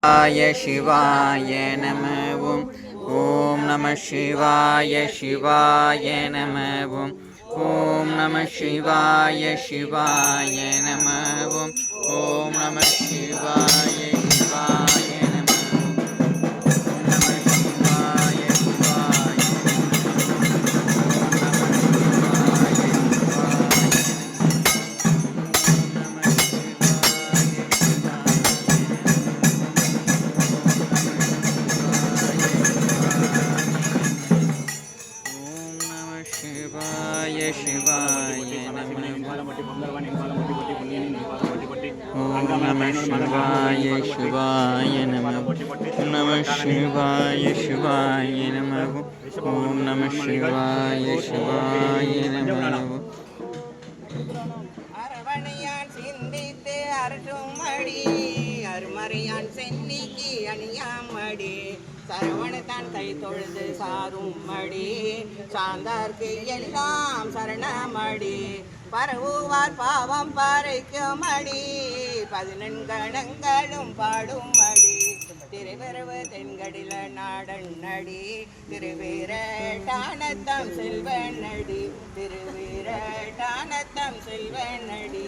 शिवाय नमः ॐ नमः शिवाय शिवाय नमः ॐ नमः शिवाय शिवाय नमः ॐ नमः शिवाय शिवाय शिवाय शिवाय नमः नमः शिवाय शिवाय नमः ॐ नमः शिवाय शिवाय नमः அரவணையான் சிந்தித்து அரசுமடி அருமறையான் சென்னிக்கு அணியாமடி சரவணத்தான் கை தொழுது சாரும் மடி சார்ந்தார்க்கு எல்லாம் சரணமடி பரவுவார் பாவம் பறைக்கும் அடி 14 கணங்களும் பாடும் அடி திருவரவு தென்கடில நாடன் நடி திருவீரட்டானத்தம் செல்வனடி திருவீரட்டானத்தம் செல்வனடி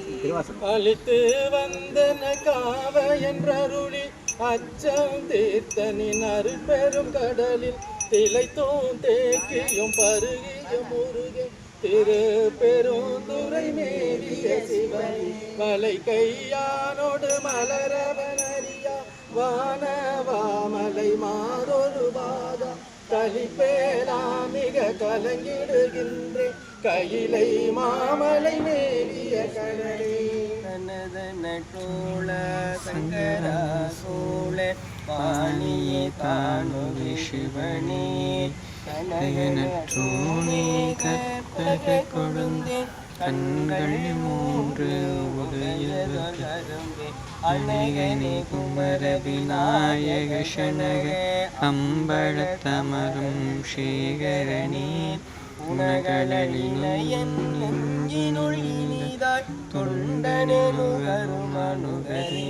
அளித்து வந்தன காவ என்றருளி அச்சம் தீர்த்தனின் அருட்பெரும் கடலில் திளைத்தோம் தேக்கியும் பருகியும் முருகே திரு பெருந்துரை மேவிய சிவனி மலை கையானோடு மலரவனரியா வானவாமலை மாதொரு பாதா கலிப்பேலா மிக கலங்கிடுகின்றேன் கையிலை மாமலை மேவிய கடலே தனது நட்டோள சங்கரா சூழ பாணியே தானுவி சிவனே கனகனற்றோனே கற்பக கொழுந்தே கண்கள் 3 உடையவரும்பே அழகனே குமர விநாயக சனக அம்பழத்தமரும் சேகரணே உணகலினையன் நெஞ்சினொழிதாய் தொண்டனெனுகரும் அனுகரே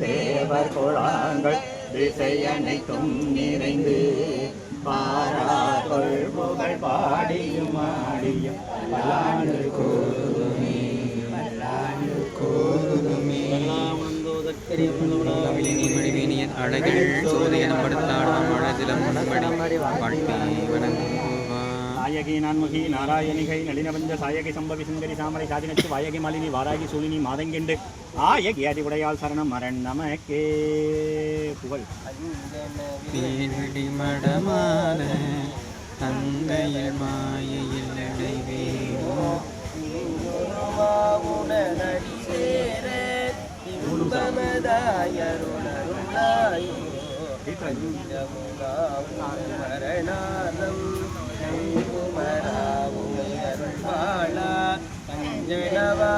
தேவர் குழாங்கள் திசையனைத்தும் நிறைந்து பாராதொள் புகழ் பாடியும் ஆடியும் பல்லாண்டு கூறுதுமே பல்லாண்டு கூறுதுமே மடிவேணியன் அழகில் சூரியன் படுத்தாடும் அழகிலம் மடி வாழ்க்கை வணங்குவார் நாயகி நான்முகி நாராயணிகை நளினபஞ்ச சாயகி சம்பவி சுந்தரி தாமரை சாதினத்து வாயகி மாலினி வாராகி சூலினி மாதங்கெண்டு ஆயகி அதி உடையால் சரணம் மரண் நமக்கே புகழ் மடமாத தந்தையில் மாயையில் மரணாதம் குமரா உயருள் வாழா அஞ்சனவா